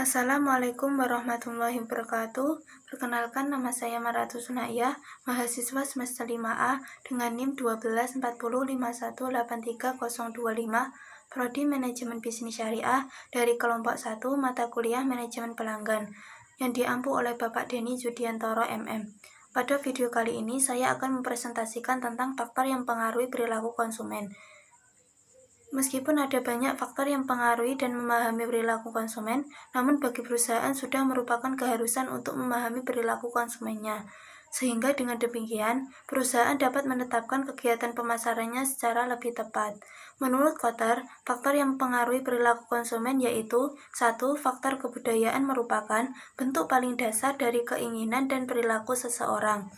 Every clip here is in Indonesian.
Assalamualaikum warahmatullahi wabarakatuh. Perkenalkan, nama saya Maratu Sunaya, mahasiswa semester 5A dengan NIM 12405183.025, Prodi Manajemen Bisnis Syariah dari kelompok 1 mata kuliah Manajemen Pelanggan yang diampu oleh Bapak Denny Judiantoro MM. Pada video kali ini saya akan mempresentasikan tentang faktor yang mempengaruhi perilaku konsumen. Meskipun ada banyak faktor yang mempengaruhi dan memahami perilaku konsumen, namun bagi perusahaan sudah merupakan keharusan untuk memahami perilaku konsumennya. Sehingga dengan demikian, perusahaan dapat menetapkan kegiatan pemasarannya secara lebih tepat. Menurut Kotler, faktor yang mempengaruhi perilaku konsumen yaitu 1. Faktor kebudayaan merupakan bentuk paling dasar dari keinginan dan perilaku seseorang.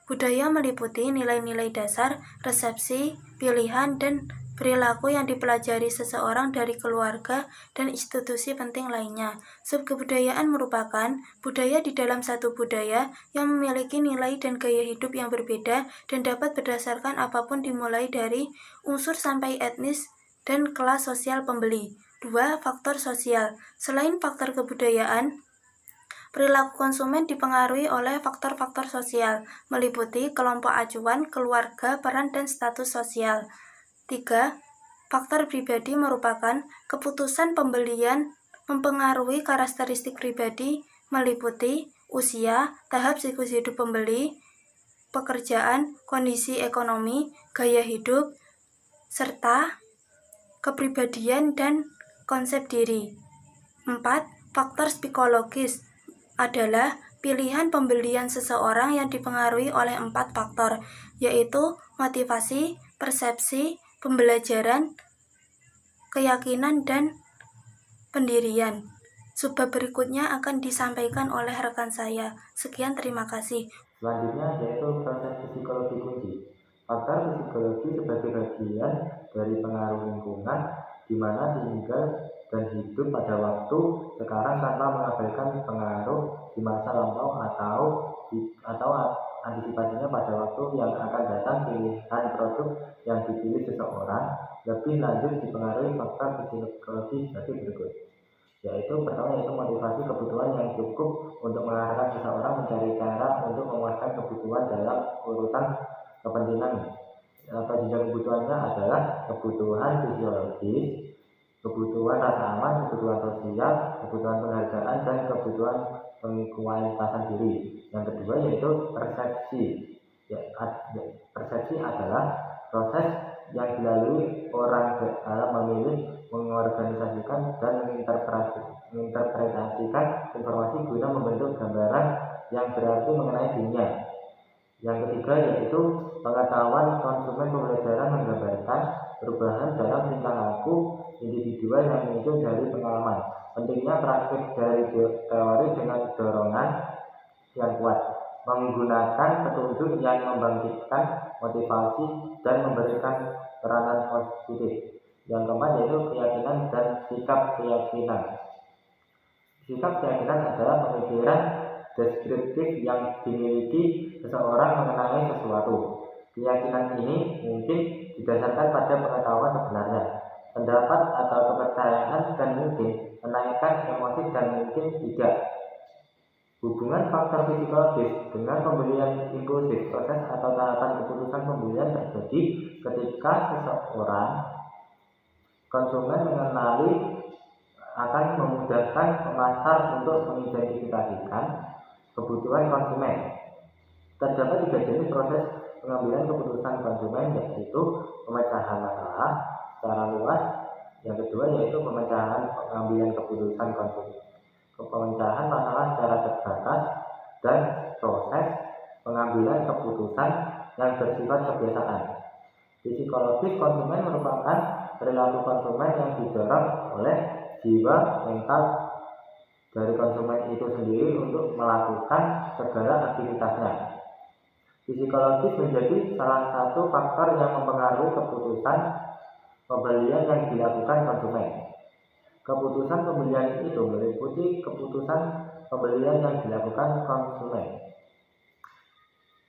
Budaya meliputi nilai-nilai dasar, resepsi, pilihan, dan perilaku yang dipelajari seseorang dari keluarga dan institusi penting lainnya. Subkebudayaan merupakan budaya di dalam satu budaya yang memiliki nilai dan gaya hidup yang berbeda dan dapat berdasarkan apapun dimulai dari unsur sampai etnis dan kelas sosial pembeli. 2. Faktor sosial. Selain faktor kebudayaan, perilaku konsumen dipengaruhi oleh faktor-faktor sosial, meliputi kelompok acuan, keluarga, peran, dan status sosial. 3. Faktor pribadi merupakan keputusan pembelian mempengaruhi karakteristik pribadi, meliputi usia, tahap siklus hidup pembeli, pekerjaan, kondisi ekonomi, gaya hidup, serta kepribadian dan konsep diri. 4. Faktor psikologis adalah pilihan pembelian seseorang yang dipengaruhi oleh 4 faktor, yaitu motivasi, persepsi, pembelajaran, keyakinan, dan pendirian. Subbab berikutnya akan disampaikan oleh rekan saya. Sekian, terima kasih. Selanjutnya yaitu proses psikologi kunci. Faktor psikologi sebagai bagian dari pengaruh lingkungan di mana tinggal dan hidup pada waktu sekarang tanpa mengabaikan pengaruh di masa lampau atau antisipasinya pada waktu yang akan datang. Pilihan produk yang dipilih seseorang lebih lanjut dipengaruhi faktor psikologi sebagai berikut, yaitu pertama yaitu motivasi, kebutuhan yang cukup untuk mengarahkan seseorang mencari cara untuk memuaskan kebutuhan dalam urutan kepentingan. Jenjang kebutuhannya adalah kebutuhan fisiologis, kebutuhan rasa aman, kebutuhan sosial, kebutuhan penghargaan, dan kebutuhan pengkualitasan diri. Yang kedua yaitu persepsi. Persepsi adalah proses yang dilalui orang dalam memilih, mengorganisasikan, dan menginterpretasikan informasi guna membentuk gambaran yang berarti mengenai dunia. Yang ketiga yaitu pengetahuan konsumen. Pembelajaran menggambarkan perubahan dalam tingkah laku individual yang muncul dari pengalaman. Pentingnya praktik dari teori dengan dorongan yang kuat, menggunakan petunjuk yang membangkitkan motivasi dan memberikan peranan positif. Yang keempat yaitu keyakinan dan sikap keyakinan. Sikap keyakinan adalah pemikiran deskriptif yang dimiliki seseorang mengenai sesuatu. Keyakinan ini mungkin didasarkan pada pengetahuan sebenarnya, pendapat atau kepercayaan, dan mungkin menaikkan emosi dan mungkin tidak. Hubungan faktor psikologis dengan pembelian impulsif. Proses atau tahapan keputusan pembelian terjadi ketika seseorang konsumen mengenali akan memudahkan pemasar untuk mengidentifikasikan kebutuhan konsumen. Terdapat 3 jenis proses pengambilan keputusan konsumen, yaitu pemecahan masalah secara luas. Yang kedua yaitu pemecahan pengambilan keputusan konsumen, pemecahan masalah secara terbatas, dan proses pengambilan keputusan yang bersifat kebiasaan. Psikologis konsumen merupakan perilaku konsumen yang didorong oleh jiwa mental dari konsumen itu sendiri untuk melakukan segala aktivitasnya. Psikologis menjadi salah satu faktor yang mempengaruhi keputusan pembelian yang dilakukan konsumen. Keputusan pembelian itu meliputi keputusan pembelian yang dilakukan konsumen.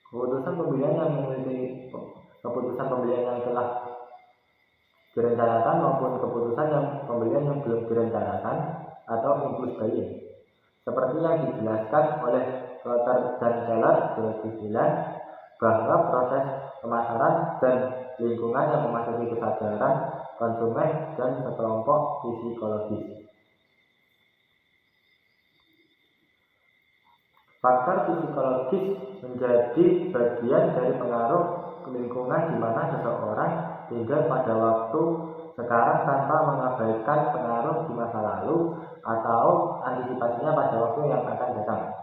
Keputusan pembelian yang memiliki keputusan pembelian yang telah direncanakan maupun keputusan yang pembelian yang belum direncanakan. atau impulse buying. Seperti yang dijelaskan oleh Klotter dan Keller 2009, bahwa proses pemasaran dan lingkungan yang memasuki kesadaran konsumen dan sekelompok psikologis. Faktor psikologis menjadi bagian dari pengaruh lingkungan di mana seseorang tinggal pada waktu sekarang tanpa mengabaikan pengaruh di masa lalu atau antisipasinya pada waktu yang akan datang.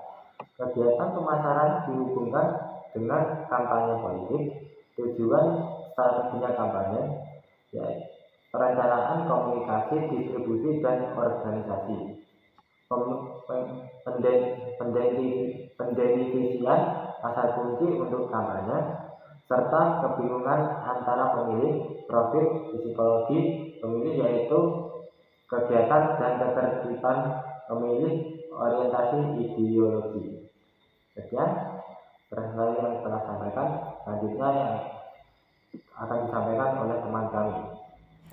Kegiatan pemasaran dihubungkan dengan kampanye politik, tujuan strateginya kampanye, yaitu perencanaan komunikasi, distribusi, dan organisasi. Pendefinisian pasar kunci untuk kampanye, serta kebingungan antara pemilih, profil, psikologi pemilih yaitu kegiatan dan ketertiban pemilih, orientasi ideologi. Sekian presentasi yang telah sampaikan. Selanjutnya yang akan disampaikan oleh teman kami.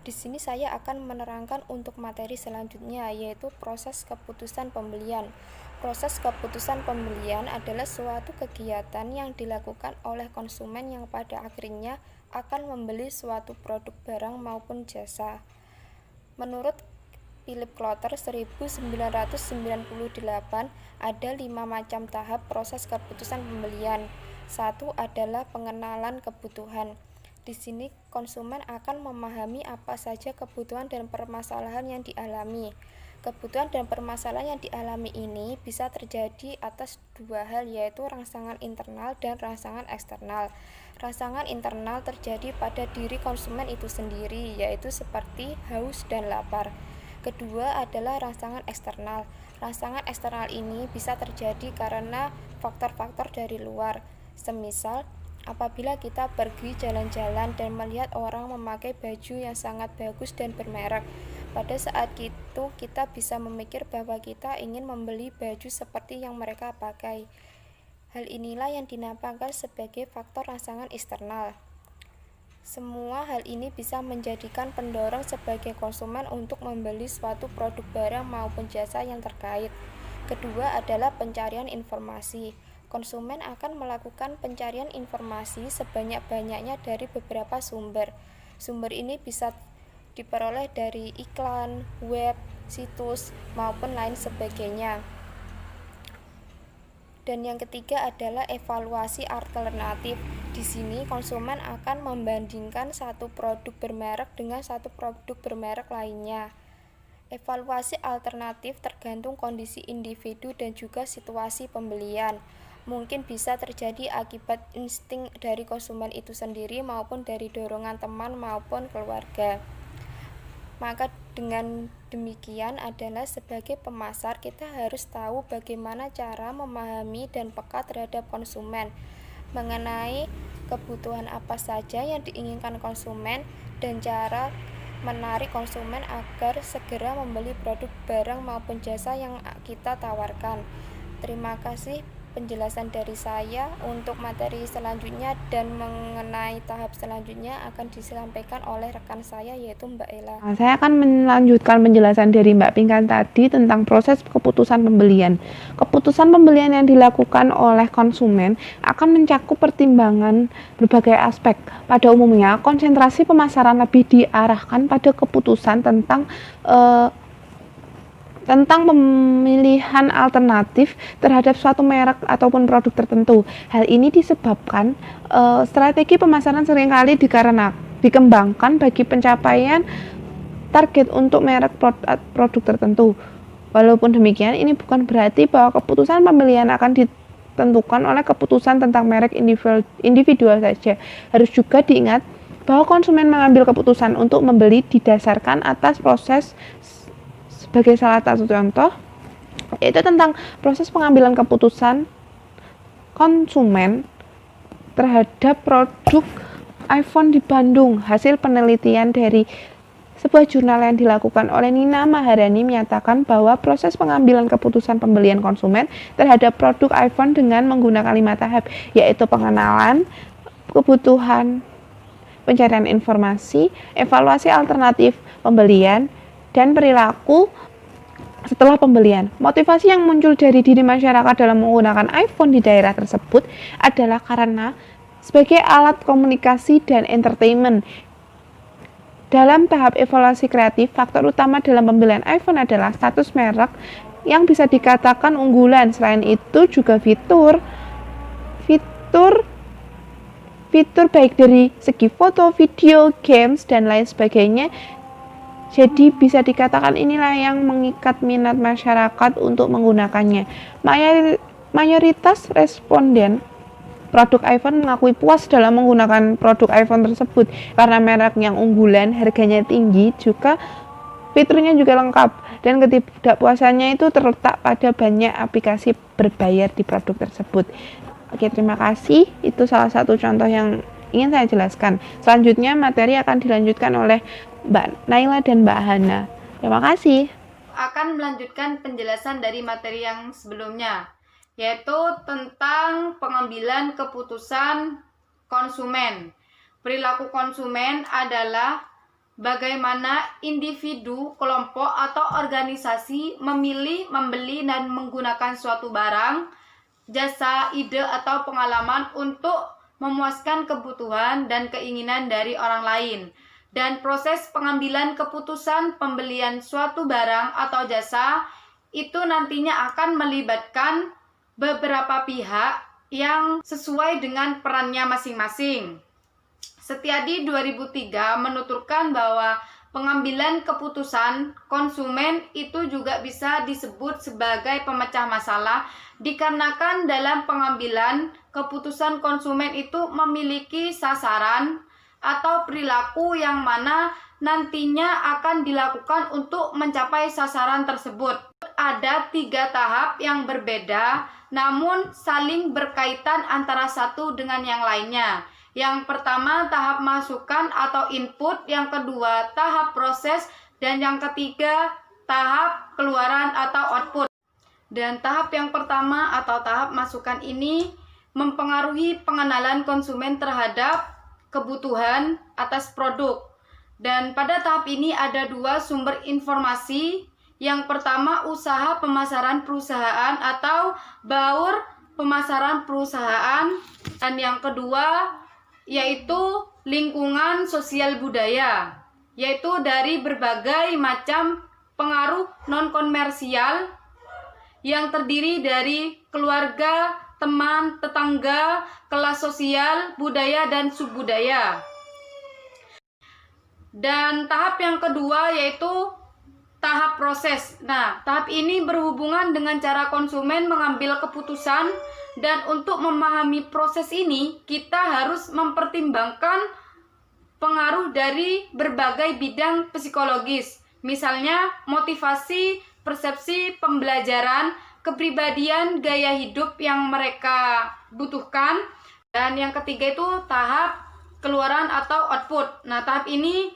Di sini saya akan menerangkan untuk materi selanjutnya, yaitu proses keputusan pembelian. Proses keputusan pembelian adalah suatu kegiatan yang dilakukan oleh konsumen yang pada akhirnya akan membeli suatu produk barang maupun jasa. Menurut Philip Klotter 1998, ada 5 macam tahap proses keputusan pembelian. 1 adalah pengenalan kebutuhan. Di sini konsumen akan memahami apa saja kebutuhan dan permasalahan yang dialami. Kebutuhan dan permasalahan yang dialami ini bisa terjadi atas 2 hal, yaitu rangsangan internal dan rangsangan eksternal. Rangsangan internal terjadi pada diri konsumen itu sendiri, yaitu seperti haus dan lapar. Kedua adalah rangsangan eksternal. Rangsangan eksternal ini bisa terjadi karena faktor-faktor dari luar. Semisal, apabila kita pergi jalan-jalan dan melihat orang memakai baju yang sangat bagus dan bermerek, pada saat itu kita bisa memikir bahwa kita ingin membeli baju seperti yang mereka pakai. Hal inilah yang dinamakan sebagai faktor rangsangan eksternal. Semua hal ini bisa menjadikan pendorong sebagai konsumen untuk membeli suatu produk barang maupun jasa yang terkait. Kedua adalah pencarian informasi. Konsumen akan melakukan pencarian informasi sebanyak-banyaknya dari beberapa sumber. Sumber ini bisa diperoleh dari iklan, web, situs, maupun lain sebagainya. Dan yang ketiga adalah evaluasi alternatif. Di sini konsumen akan membandingkan satu produk bermerek dengan satu produk bermerek lainnya. Evaluasi alternatif tergantung kondisi individu dan juga situasi pembelian. Mungkin bisa terjadi akibat insting dari konsumen itu sendiri maupun dari dorongan teman maupun keluarga. Maka dengan demikian adalah sebagai pemasar kita harus tahu bagaimana cara memahami dan peka terhadap konsumen mengenai kebutuhan apa saja yang diinginkan konsumen dan cara menarik konsumen agar segera membeli produk barang maupun jasa yang kita tawarkan. Terima kasih penjelasan dari saya. Untuk materi selanjutnya dan mengenai tahap selanjutnya akan disampaikan oleh rekan saya, yaitu Mbak Ella. Saya akan melanjutkan penjelasan dari Mbak Pinkan tadi tentang proses keputusan pembelian. Keputusan pembelian yang dilakukan oleh konsumen akan mencakup pertimbangan berbagai aspek. Pada umumnya, konsentrasi pemasaran lebih diarahkan pada keputusan tentang pemilihan alternatif terhadap suatu merek ataupun produk tertentu. Hal ini disebabkan strategi pemasaran seringkali dikembangkan bagi pencapaian target untuk merek produk tertentu. Walaupun demikian, ini bukan berarti bahwa keputusan pemilihan akan ditentukan oleh keputusan tentang merek individual saja. Harus juga diingat bahwa konsumen mengambil keputusan untuk membeli didasarkan atas proses. Sebagai salah satu contoh, yaitu tentang proses pengambilan keputusan konsumen terhadap produk iPhone di Bandung. Hasil penelitian dari sebuah jurnal yang dilakukan oleh Nina Maharani menyatakan bahwa proses pengambilan keputusan pembelian konsumen terhadap produk iPhone dengan menggunakan 5 tahap, yaitu pengenalan kebutuhan, pencarian informasi, evaluasi alternatif pembelian, dan perilaku setelah pembelian. Motivasi yang muncul dari diri masyarakat dalam menggunakan iPhone di daerah tersebut adalah karena sebagai alat komunikasi dan entertainment. Dalam tahap evaluasi kreatif, faktor utama dalam pembelian iPhone adalah status merek yang bisa dikatakan unggulan. Selain itu juga fitur baik dari segi foto, video, games, dan lain sebagainya. Jadi bisa dikatakan inilah yang mengikat minat masyarakat untuk menggunakannya. Mayoritas responden produk iPhone mengakui puas dalam menggunakan produk iPhone tersebut karena merek yang unggulan, harganya tinggi, juga fiturnya juga lengkap, dan ketidakpuasannya itu terletak pada banyak aplikasi berbayar di produk tersebut. Oke, terima kasih. Itu salah satu contoh yang ingin saya jelaskan. Selanjutnya materi akan dilanjutkan oleh Mbak Naila dan Mbak Hana. Terima kasih. Akan melanjutkan penjelasan dari materi yang sebelumnya, yaitu tentang pengambilan keputusan konsumen. Perilaku konsumen adalah bagaimana individu, kelompok, atau organisasi memilih, membeli, dan menggunakan suatu barang, jasa, ide, atau pengalaman untuk memuaskan kebutuhan dan keinginan dari orang lain. Dan proses pengambilan keputusan pembelian suatu barang atau jasa itu nantinya akan melibatkan beberapa pihak yang sesuai dengan perannya masing-masing. Setiadi 2003 menuturkan bahwa pengambilan keputusan konsumen itu juga bisa disebut sebagai pemecah masalah dikarenakan dalam pengambilan keputusan konsumen itu memiliki sasaran atau perilaku yang mana nantinya akan dilakukan untuk mencapai sasaran tersebut. Ada 3 tahap yang berbeda namun saling berkaitan antara satu dengan yang lainnya. Yang pertama tahap masukan atau input, yang kedua tahap proses, dan yang ketiga tahap keluaran atau output. Dan tahap yang pertama atau tahap masukan ini mempengaruhi pengenalan konsumen terhadap kebutuhan atas produk. Dan pada tahap ini ada 2 sumber informasi. Yang pertama usaha pemasaran perusahaan atau baur pemasaran perusahaan, dan yang kedua yaitu lingkungan sosial budaya, yaitu dari berbagai macam pengaruh non-komersial yang terdiri dari keluarga, teman, tetangga, kelas sosial, budaya, dan subbudaya. Dan tahap yang kedua yaitu tahap proses. Nah, tahap ini berhubungan dengan cara konsumen mengambil keputusan, dan untuk memahami proses ini kita harus mempertimbangkan pengaruh dari berbagai bidang psikologis. Misalnya motivasi, persepsi, pembelajaran, kepribadian, gaya hidup yang mereka butuhkan. Dan yang ketiga itu tahap keluaran atau output. Nah, tahap ini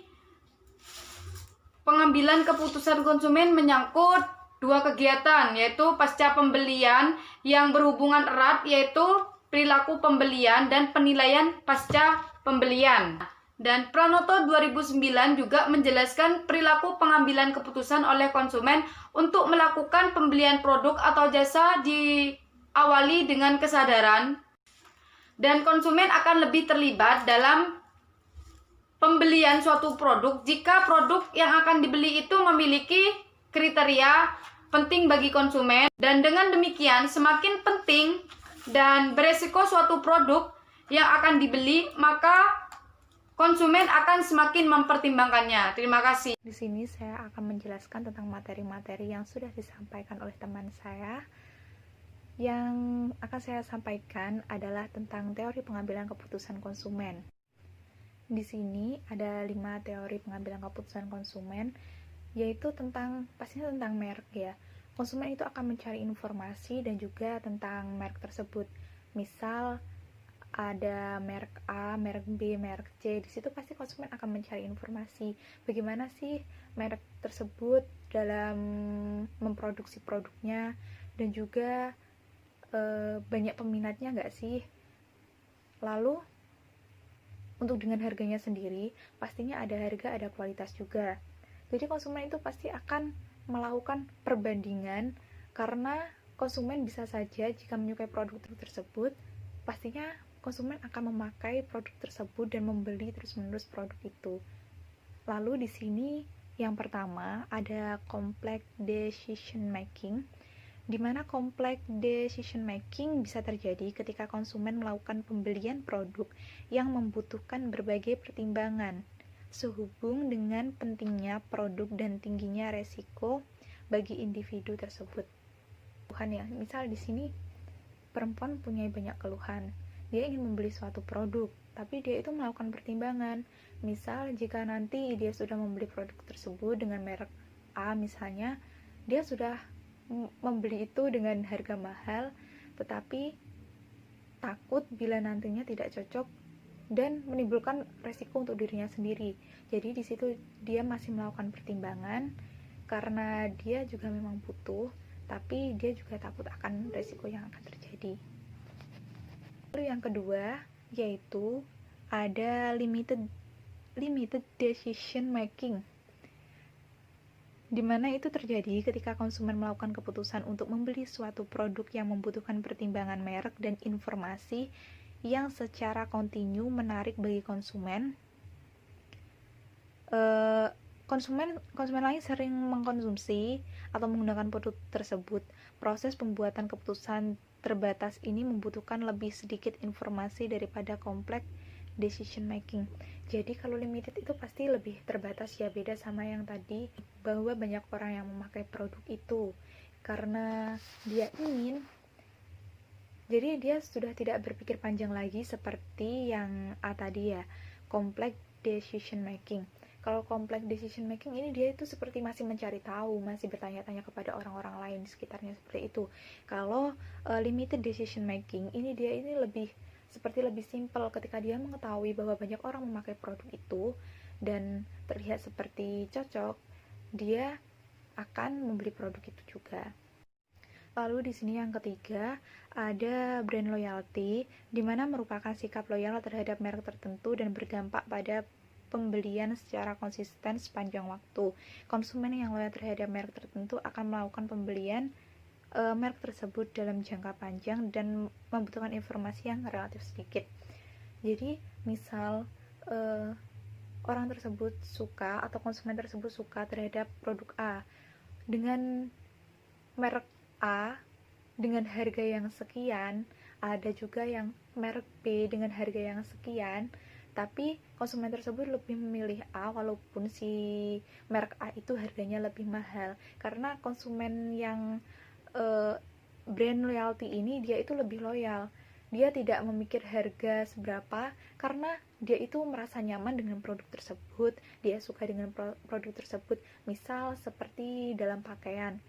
pengambilan keputusan konsumen menyangkut 2 kegiatan, yaitu pasca pembelian yang berhubungan erat, yaitu perilaku pembelian dan penilaian pasca pembelian. Dan Pranoto 2009 juga menjelaskan perilaku pengambilan keputusan oleh konsumen untuk melakukan pembelian produk atau jasa diawali dengan kesadaran, dan konsumen akan lebih terlibat dalam pembelian suatu produk jika produk yang akan dibeli itu memiliki kriteria penting bagi konsumen. Dan dengan demikian semakin penting dan beresiko suatu produk yang akan dibeli, maka konsumen akan semakin mempertimbangkannya. Terima kasih. Di sini saya akan menjelaskan tentang materi-materi yang sudah disampaikan oleh teman saya. Yang akan saya sampaikan adalah tentang teori pengambilan keputusan konsumen. Di sini ada 5 teori pengambilan keputusan konsumen, yaitu pastinya tentang merek ya. Konsumen itu akan mencari informasi dan juga tentang merek tersebut. Misal ada merek A, merek B, merek C. Di situ pasti konsumen akan mencari informasi. Bagaimana sih merek tersebut dalam memproduksi produknya, dan juga banyak peminatnya nggak sih. Lalu untuk dengan harganya sendiri, pastinya ada harga, ada kualitas juga. Jadi konsumen itu pasti akan melakukan perbandingan, karena konsumen bisa saja jika menyukai produk tersebut, pastinya konsumen akan memakai produk tersebut dan membeli terus-menerus produk itu. Lalu di sini yang pertama ada complex decision making, di mana complex decision making bisa terjadi ketika konsumen melakukan pembelian produk yang membutuhkan berbagai pertimbangan sehubung dengan pentingnya produk dan tingginya resiko bagi individu tersebut. Ya, misal di sini perempuan punya banyak keluhan, dia ingin membeli suatu produk, tapi dia itu melakukan pertimbangan. Misal jika nanti dia sudah membeli produk tersebut dengan merek A misalnya, dia sudah membeli itu dengan harga mahal, tetapi takut bila nantinya tidak cocok dan menimbulkan resiko untuk dirinya sendiri. Jadi di situ dia masih melakukan pertimbangan karena dia juga memang butuh, tapi dia juga takut akan resiko yang akan terjadi. Lalu yang kedua yaitu ada limited decision making, di mana itu terjadi ketika konsumen melakukan keputusan untuk membeli suatu produk yang membutuhkan pertimbangan merek dan informasi yang secara kontinu menarik bagi konsumen. Konsumen lain sering mengkonsumsi atau menggunakan produk tersebut. Proses pembuatan keputusan terbatas ini membutuhkan lebih sedikit informasi daripada complex decision making. Jadi kalau limited itu pasti lebih terbatas ya, beda sama yang tadi bahwa banyak orang yang memakai produk itu karena dia ingin. Jadi dia sudah tidak berpikir panjang lagi seperti yang A tadi ya, complex decision making. Kalau complex decision making ini dia itu seperti masih mencari tahu, masih bertanya-tanya kepada orang-orang lain di sekitarnya seperti itu. Kalau limited decision making ini dia ini lebih simpel, ketika dia mengetahui bahwa banyak orang memakai produk itu dan terlihat seperti cocok, dia akan membeli produk itu juga. Lalu di sini yang ketiga ada brand loyalty, di mana merupakan sikap loyal terhadap merek tertentu dan berdampak pada pembelian secara konsisten sepanjang waktu. Konsumen yang loyal terhadap merek tertentu akan melakukan pembelian merek tersebut dalam jangka panjang dan membutuhkan informasi yang relatif sedikit. Jadi misal orang tersebut suka atau konsumen tersebut suka terhadap produk A dengan merek A dengan harga yang sekian, ada juga yang merek B dengan harga yang sekian, tapi konsumen tersebut lebih memilih A walaupun si merek A itu harganya lebih mahal, karena konsumen yang brand loyalty ini dia itu lebih loyal, dia tidak memikir harga seberapa karena dia itu merasa nyaman dengan produk tersebut, dia suka dengan produk tersebut. Misal seperti dalam pakaian,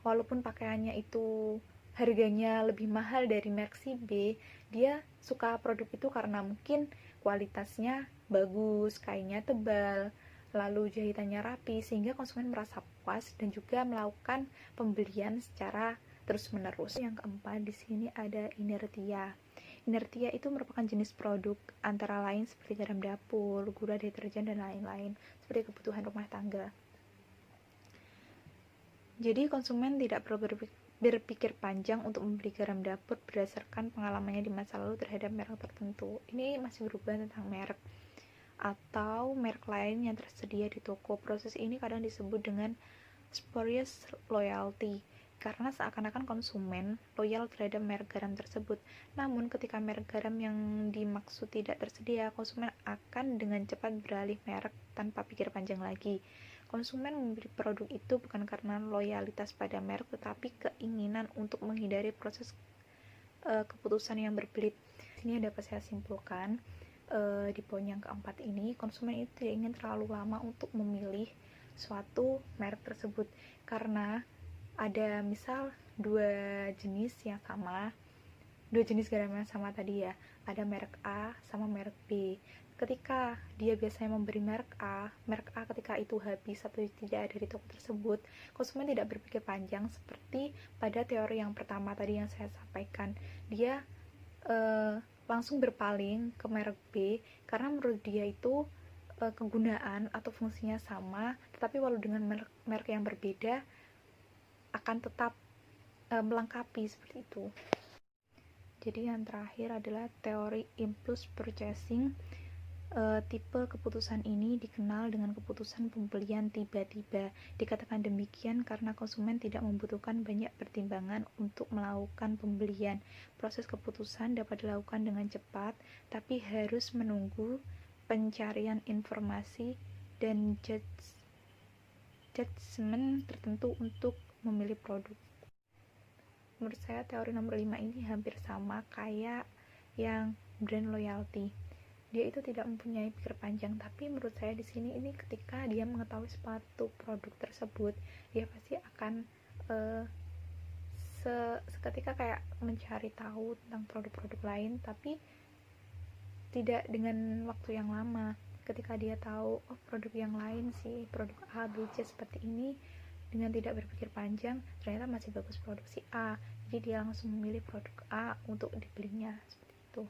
walaupun pakaiannya itu harganya lebih mahal dari merek si B, dia suka produk itu karena mungkin kualitasnya bagus, kainnya tebal, lalu jahitannya rapi, sehingga konsumen merasa puas dan juga melakukan pembelian secara terus-menerus. Yang keempat di sini ada inertia. Inertia itu merupakan jenis produk antara lain seperti garam dapur, gula, deterjen, dan lain-lain, seperti kebutuhan rumah tangga. Jadi konsumen tidak perlu berpikir panjang untuk membeli garam dapur berdasarkan pengalamannya di masa lalu terhadap merek tertentu. Ini masih berubah tentang merek atau merek lain yang tersedia di toko. Proses ini kadang disebut dengan spurious loyalty, karena seakan-akan konsumen loyal terhadap merek garam tersebut. Namun ketika merek garam yang dimaksud tidak tersedia, konsumen akan dengan cepat beralih merek tanpa pikir panjang lagi. Konsumen membeli produk itu bukan karena loyalitas pada merek, tetapi keinginan untuk menghindari proses keputusan yang berbelit. Ini dapat saya simpulkan di poin yang keempat ini, konsumen itu tidak ingin terlalu lama untuk memilih suatu merek tersebut, karena ada misal dua jenis garam yang sama tadi ya, ada merek A sama merek B. Ketika dia biasanya memberi merek A ketika itu habis atau tidak ada di toko tersebut, konsumen tidak berpikir panjang seperti pada teori yang pertama tadi yang saya sampaikan. Dia langsung berpaling ke merek B karena menurut dia itu kegunaan atau fungsinya sama, tetapi walau dengan merek yang berbeda, akan tetap melengkapi seperti itu. Jadi yang terakhir adalah teori impulse purchasing. Tipe keputusan ini dikenal dengan keputusan pembelian tiba-tiba. Dikatakan demikian karena konsumen tidak membutuhkan banyak pertimbangan untuk melakukan pembelian. Proses keputusan dapat dilakukan dengan cepat, tapi harus menunggu pencarian informasi dan judgement tertentu untuk memilih produk. Menurut saya teori nomor 5 ini hampir sama kayak yang brand loyalty. Dia itu tidak mempunyai pikir panjang, tapi menurut saya di sini ini ketika dia mengetahui suatu produk tersebut, dia pasti akan seketika kayak mencari tahu tentang produk-produk lain, tapi tidak dengan waktu yang lama. Ketika dia tahu produk yang lain sih, produk A, B, C seperti ini, dengan tidak berpikir panjang, ternyata masih bagus produk si A, jadi dia langsung memilih produk A untuk dibelinya seperti itu.